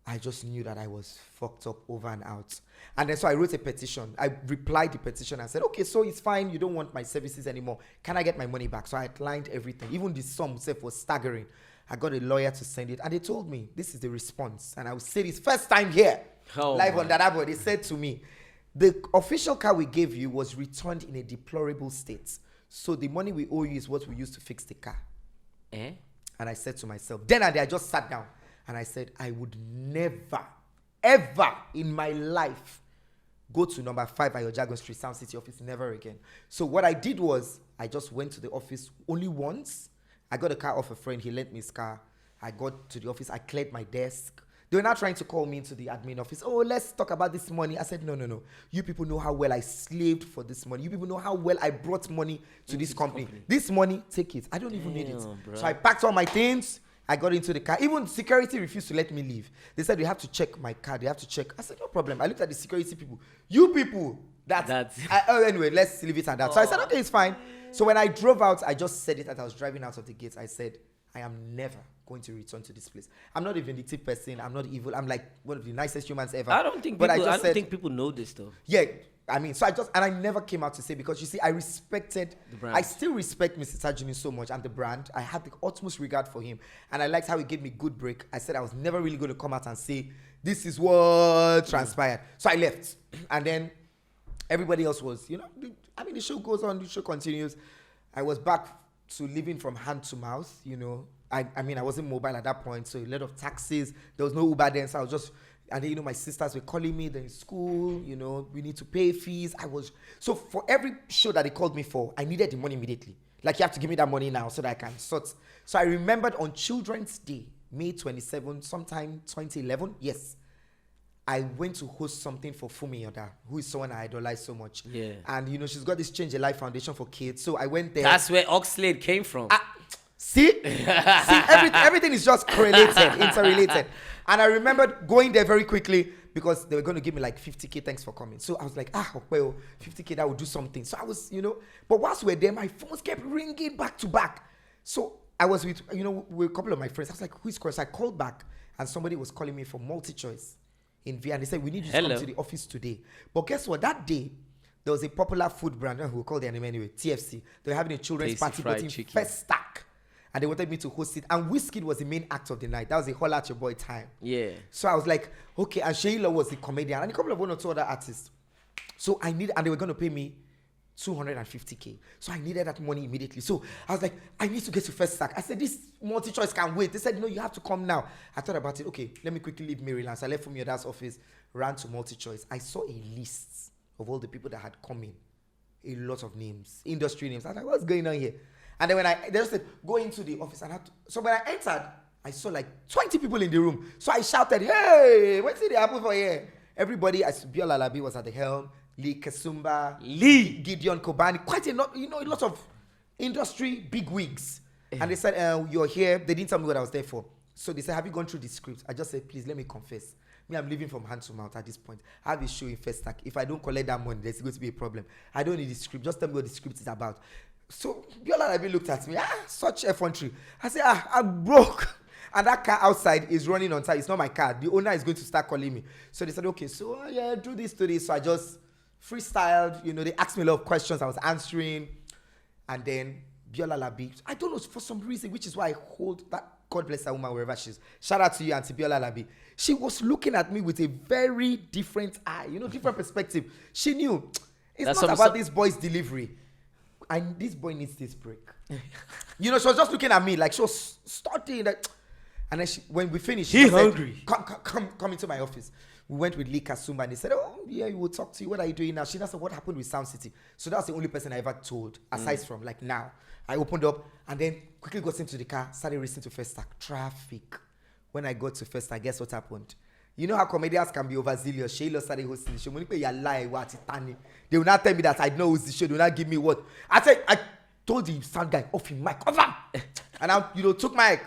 D: I just knew that I was fucked up over and out. And then so I wrote a petition. I replied the petition and said, okay, so it's fine. You don't want my services anymore. Can I get my money back? So I outlined everything. Even the sum itself was staggering. I got a lawyer to send it. And they told me, this is the response. And I will say this first time here, live on Dadaboy. They said to me, the official car we gave you was returned in a deplorable state. So the money we owe you is what we use to fix the car. And I said to myself, then and there I just sat down. And I said, I would never, ever in my life go to number 5 Ayojagon Street, Soundcity office, never again. So what I did was, I just went to the office only once. I got a car off a friend. He lent me his car. I got to the office. I cleared my desk. They were now trying to call me into the admin office. Oh, let's talk about this money. I said, no. You people know how well I slaved for this money. You people know how well I brought money to this company. This money, take it. I don't even need it. Bro. So I packed all my things. I got into the car. Even security refused to let me leave. They said, you have to check my card. They have to check. I said, no problem. I looked at the security people. You people, Anyway, let's leave it at that. So I said, okay, it's fine. So when I drove out, I just said it as I was driving out of the gate. I said, I am never going to return to this place. I'm not a vindictive person. I'm not evil. I'm like one of the nicest humans ever.
C: I don't think people know this though.
D: Yeah. I mean, so I never came out to say, because you see, I respected the brand. I still respect Mr. Tajuni so much and the brand. I had the utmost regard for him. And I liked how he gave me good break. I said I was never really going to come out and say, this is what transpired. So I left. And then everybody else was, the show goes on, the show continues. I was back to living from hand to mouth, I wasn't mobile at that point, so a lot of taxis. There was no Uber then, so I was just, and then, my sisters were calling me, they're in school, we need to pay fees. So for every show that they called me for, I needed the money immediately. Like, you have to give me that money now so that I can sort. So I remembered on Children's Day, May 27, sometime 2011, yes, I went to host something for Fumi Yoda, who is someone I idolize so much. Yeah. And, she's got this Change a Life Foundation for kids. So I went there.
C: That's where Oxlade came from.
D: See, everything is just correlated, interrelated. And I remembered going there very quickly because they were going to give me like 50K, thanks for coming. So I was like, 50K, that would do something. So I was, but whilst we were there, my phones kept ringing back to back. So I was with, with a couple of my friends. I was like, who is calling? So I called back and somebody was calling me for MultiChoice in Vienna. They said, we need you to come to the office today. But guess what? That day, there was a popular food brand, who we'll call their name anyway, TFC. They were having a children's party, but in first stack. And they wanted me to host it. And Wizkid was the main act of the night. That was a Holla at Your Boy time. Yeah. So I was like, okay. And Sheila was the comedian. And a couple of one or two other artists. So and they were going to pay me 250K. So I needed that money immediately. So I was like, I need to get to first stack. I said, this MultiChoice can wait. They said, no, you have to come now. I thought about it. Okay, let me quickly leave Maryland. So I left from your dad's office, ran to MultiChoice. I saw a list of all the people that had come in. A lot of names, industry names. I was like, what's going on here? And then they just said, go into the office. So when I entered, I saw like 20 people in the room. So I shouted, hey, what's it happen for here? Everybody, Biola Labi was at the helm, Lee Kasumba, Gideon Kobani, quite a lot, a lot of industry bigwigs. And they said, you're here. They didn't tell me what I was there for. So they said, have you gone through the script? I just said, please, let me confess. I'm living from hand to mouth at this point. I have a show in first stack. If I don't collect that money, there's going to be a problem. I don't need the script. Just tell me what the script is about. So Biola Labi looked at me, such effrontery. I said, I'm broke. And that car outside is running on time. It's not my car. The owner is going to start calling me. So they said, okay, so do this, do this. So I just freestyled. They asked me a lot of questions. I was answering. And then Biola Labi, I don't know, for some reason, which is why I hold that, God bless that woman wherever she is. Shout out to you, Auntie Biola Labi. She was looking at me with a very different eye, different perspective. She knew it's not about this boy's delivery. And this boy needs this break. She was just looking at me like she was starting that. And then when we finished, she hungry. Said, come into my office. We went with Lee Kasumba and they said, oh, yeah, we will talk to you. What are you doing now? She said, what happened with Soundcity? So that's the only person I ever told, aside from like now. I opened up and then quickly got into the car, started racing to First Stack. Traffic. When I got to First Stack, guess what happened? You know how comedians can be overzealous. Sheila started hosting the show. When you lie, they will not tell me that I know who's the show. They will not give me what. I told the sound guy, off your mic, off him. And I, took mic,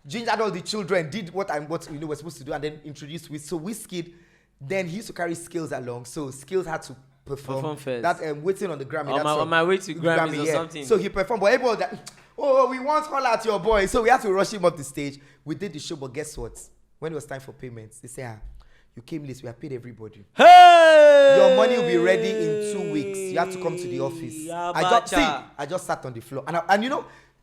D: gingered all the children, did what we're supposed to do, and then introduced Wizkid. Then he used to carry Skills along. So Skills had to perform first. That waiting on the Grammy.
C: On my way to Grammy or something.
D: So he performed, but everybody that, we want to call out your boy. So we had to rush him up the stage. We did the show, but guess what? When it was time for payments, they say, you came late, we have paid everybody. Hey! Your money will be ready in 2 weeks. You have to come to the office. I just sat on the floor. And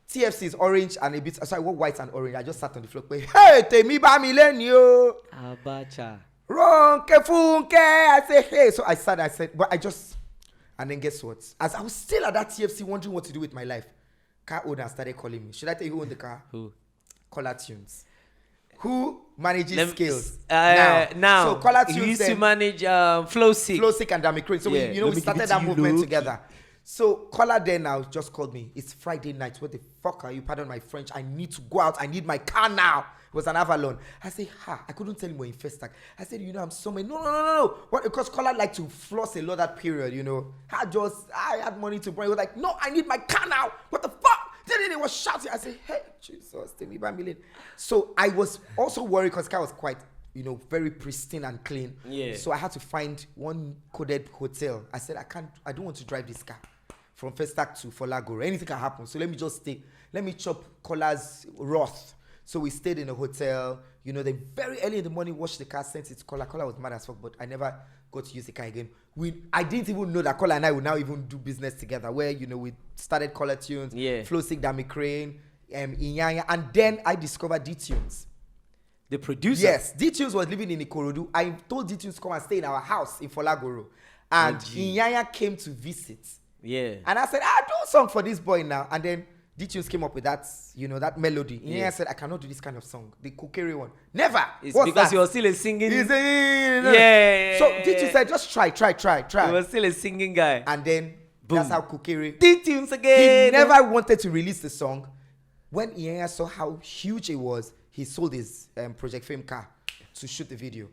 D: TFC is orange and a bit, white and orange. I just sat on the floor. Hey, Temi ba milenio. Abacha. Wrong, kefunke. I said, hey. So I said, but and then guess what? As I was still at that TFC wondering what to do with my life, car owner started calling me. Should I tell you who owned the car? Who? Collar Tunes. Who manages Skills?
C: Now.
D: So Collar Tunes
C: used to manage Flowsick
D: and Damicrane. So we started that movement together. So Collar then now just called me. It's Friday night. What the fuck are you? Pardon my French. I need to go out. I need my car now. It was an Avalon. I said, I couldn't tell him we're in first stack. I said, I'm so many. No. What? Because Collar liked to floss a lot that period, I had money to bring. He was like, no, I need my car now. What the fuck? Then he was shouting. I said, hey, Jesus, tell me $1 million. So I was also worried because car was quite very pristine and clean.
C: Yeah.
D: So I had to find one coded hotel. I said, I don't want to drive this car from Festac to Folagoro. Anything can happen. So let me just stay. Let me chop Kola's Roth. So we stayed in a hotel. They very early in the morning washed the car, sent it to Kola. Kola was mad as fuck, but I never got to use the car again. I didn't even know that Kola and I would now even do business together. Where we started Kola Tunes, Flow Sick, Dami Crane, Inyanya, and then I discovered D Tunes.
C: The producer.
D: Yes, D Tunes was living in Ikorodu. I told D Tunes to come and stay in our house in Folagoro, and Inyanya came to visit.
C: Yeah.
D: And I said, I'll do a song for this boy now. And then D-Tunes came up with that, that melody. Yeah. I said, I cannot do this kind of song. The Kokere one. Never.
C: It's What's because you're still a singing.
D: Yeah. So D-Tunes said, just try.
C: You were still a singing guy.
D: And then, boom. That's how Kokere.
C: D-Tunes again.
D: He never wanted to release the song. When Inyanya saw how huge it was, he sold his Project Fame car to shoot the video.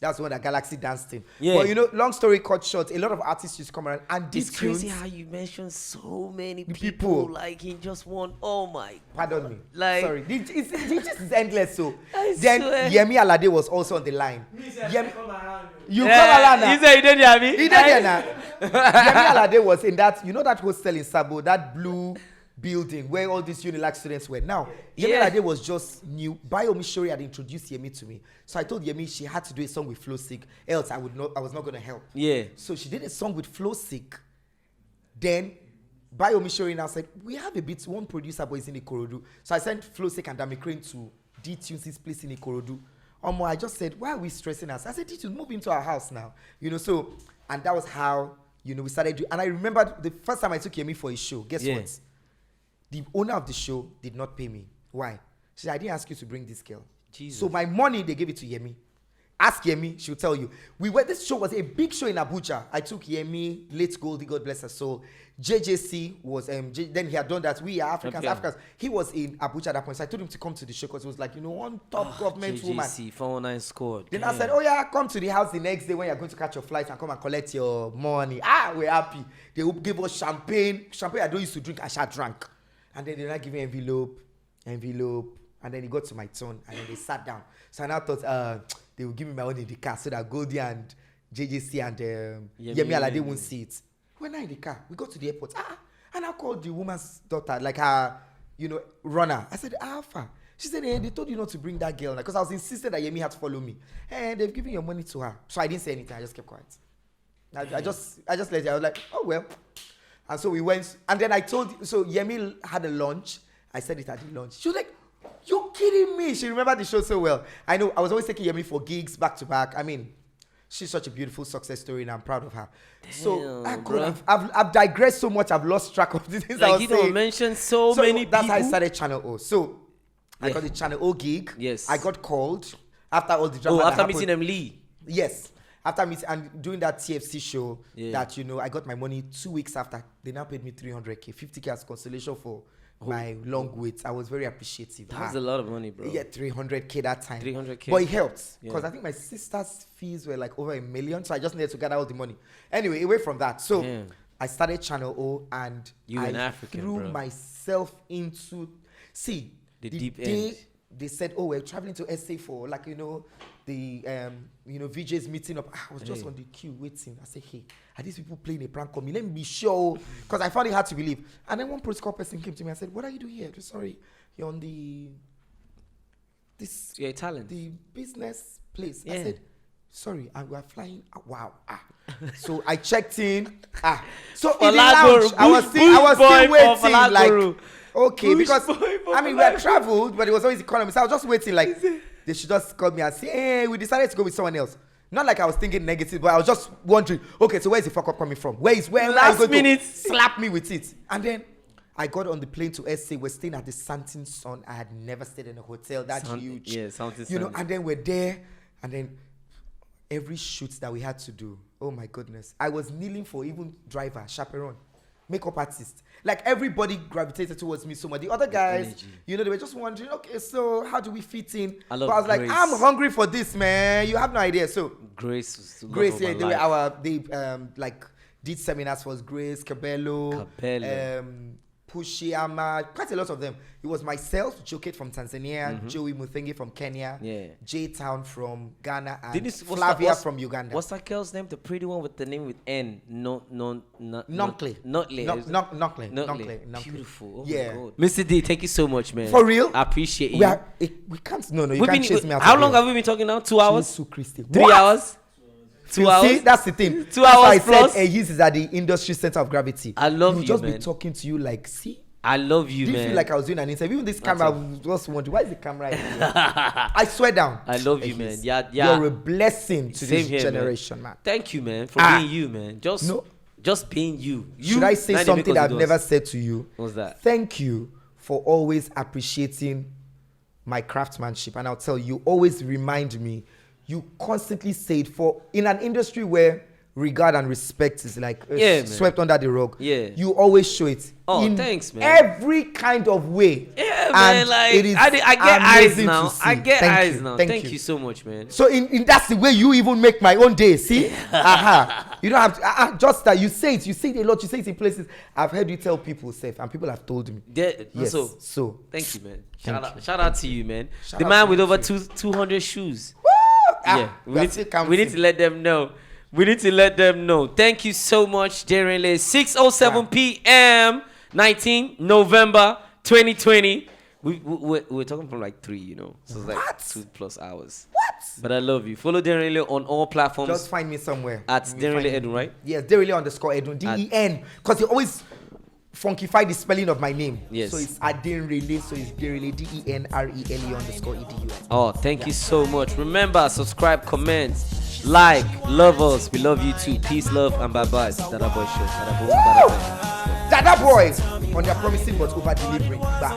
D: That's when the Galaxy danced in. Yeah. But long story cut short, a lot of artists used to come around and
C: it's crazy how you mentioned so many people like in just one. Oh my.
D: Pardon me.
C: Like,
D: sorry. It just is endless. So
C: I
D: then
C: swear.
D: Yemi Alade was also on the line. You come around now.
C: You say you did Yemi?
D: He did now. Yemi Alade was in that, that hostel in Sabo, that blue building where all these Unilag students were. Now, Yemi Alade was just new. Bayomi Shori had introduced Yemi to me. So I told Yemi she had to do a song with Flow Sick, else I was not going to help.
C: Yeah.
D: So she did a song with Flow Sick. Then Bayomi Shori now said, we have a bit, one producer boy is in Ikorodu. So I sent Flow Sick and Dami Crane to D-Tunes' place in Ikorodu. I just said, why are we stressing us? I said, D-Tunes, move into our house now. So, and that was how, we started doing. And I remember the first time I took Yemi for a show, guess what? The owner of the show did not pay me. Why? She said, I didn't ask you to bring this girl.
C: Jesus.
D: So my money, they gave it to Yemi. Ask Yemi, she'll tell you. This show was a big show in Abuja. I took Yemi, late Goldie, God bless her soul. JJC was, then he had done that. We are Africans. He was in Abuja at that point. So I told him to come to the show because it was like, one top government woman.
C: JJC, 419 scored.
D: Then I said, come to the house the next day when you're going to catch your flight and come and collect your money. We're happy. They will give us champagne. Champagne I don't used to drink, I shall drink. And then they not give me envelope. And then it got to my turn. And then they sat down. So I now thought they will give me my own in the car so that Goldie and JJC and Yemi Alade won't see it. When I'm in the car, we go to the airport. And I called the woman's daughter, like her, runner. I said, Alpha. She said, they told you not to bring that girl. Because I was insistent that Yemi had to follow me. And they've given your money to her. So I didn't say anything. I just kept quiet. I just let it. I was like, oh, well. And so we went, and then I told, so Yemi had a lunch. I said it at the lunch. She was like, you kidding me? She remembered the show so well. I know, I was always taking Yemi for gigs back to back. I mean, she's such a beautiful success story and I'm proud of her. Damn, so I've digressed so much, I've lost track of the things I was saying.
C: You mentioned so many people.
D: That's how I started Channel O. So I got the Channel O gig.
C: Yes.
D: I got called after all the drama
C: after meeting them Lee.
D: Yes. After meeting and doing that TFC show that, I got my money 2 weeks after. They now paid me 300K, 50K as consolation for my long wait. I was very appreciative.
C: That was a lot of money, bro.
D: Yeah, 300K that time.
C: 300K.
D: But it helped because I think my sister's fees were like over $1 million. So I just needed to gather all the money. Anyway, away from that. So I started Channel O and I threw myself into, the
C: deep
D: day
C: end.
D: They said, we're traveling to SA for the VJ's meeting up. I was just on the queue waiting. I said, hey, are these people playing a prank on me? Let me be sure. Because I found it hard to believe. And then one protocol person came to me and said, what are you doing here? Sorry, you're on
C: you're Italian.
D: The business place. I said, sorry, and we are flying. Wow. So I checked in. So in the lounge, I was still waiting. Like, okay, because we had traveled, but it was always economy. So I was just waiting, like they should just call me and say, hey, we decided to go with someone else. Not like I was thinking negative, but I was just wondering, okay, so where's the fuck up coming from? Where
C: last minute
D: slap me with it? And then I got on the plane to SA. We're staying at the Santin Sun. I had never stayed in a hotel that huge.
C: Yeah, Santin Sun.
D: And then we're there, and then every shoot that we had to do, oh my goodness, I was kneeling for even driver, chaperone, makeup artist. Like everybody gravitated towards me so much. The other guys, they were just wondering, okay, so how do we fit in? I was like, I'm hungry for this, man. You have no idea. So Grace, yeah, they did seminars for us. Grace, Cabello, Pushiama, quite a lot of them. It was myself, Joket from Tanzania, Joey Muthenge from Kenya, J Town from Ghana, and Flavia from Uganda.
C: What's that girl's name? The pretty one with the name with N.
D: Noncle.
C: Beautiful. Oh
D: yeah.
C: my God. Mr. D, thank you so much, man.
D: For real?
C: I appreciate you.
D: We can't. No, you can't chase me out.
C: How long have we been talking now? 2 hours? 3
D: what?
C: hours? 2 hours?
D: See, that's the thing.
C: 2 hours
D: I
C: plus?
D: said Ayis is at the industry center of gravity.
C: I love you,
D: just
C: man.
D: be talking to you like, see?
C: I love you,
D: Do you
C: man.
D: feel like I was doing an interview? Even this camera, I was just wondering, why is the camera here? I swear down.
C: I love you, man. Yeah.
D: You're a blessing to
C: Same
D: this
C: here,
D: generation, man.
C: Thank you, man, for being you, man. Just being you.
D: Should I say something that I've never said to you?
C: What's that?
D: Thank you for always appreciating my craftsmanship. And I'll tell you, always remind me, you constantly say it in an industry where regard and respect is like swept under the rug.
C: Yeah.
D: You always show it.
C: Oh, thanks, man.
D: Every kind of way.
C: Yeah, man. Like,
D: it is
C: I get eyes now.
D: to see.
C: I get
D: Thank
C: eyes
D: you.
C: now.
D: Thank
C: Thank you so much, man.
D: So in that's the way you even make my own day. See? You don't have to just that you say it a lot, you say it in places. I've heard you tell people safe, and people have told me.
C: Yes.
D: So
C: thank you, man. Shout out to you, man. The
D: out
C: man
D: to
C: with
D: you
C: over
D: too.
C: 200 shoes.
D: Yeah.
C: We need to let them know. Thank you so much, Denrele. 6:07 p.m. 19 November 2020. We're talking from like 3, you know. So it's like 2+ hours.
D: What?
C: But I love you. Follow Denrele on all platforms.
D: Just find me somewhere.
C: At Denrele Edun, right?
D: Yes, Denrele_Edun. DEN. Because you always funkify the spelling of my name.
C: Yes.
D: So it's Denrele. So it's Denrele DENRELE_EDUN.
C: Oh, thank you so much. Remember, subscribe, comment, like, love us. We love you too. Peace, love, and bye-bye. Dadaboy show. Dadaboy.
D: Dadaboy on their promising but over delivering. Bye.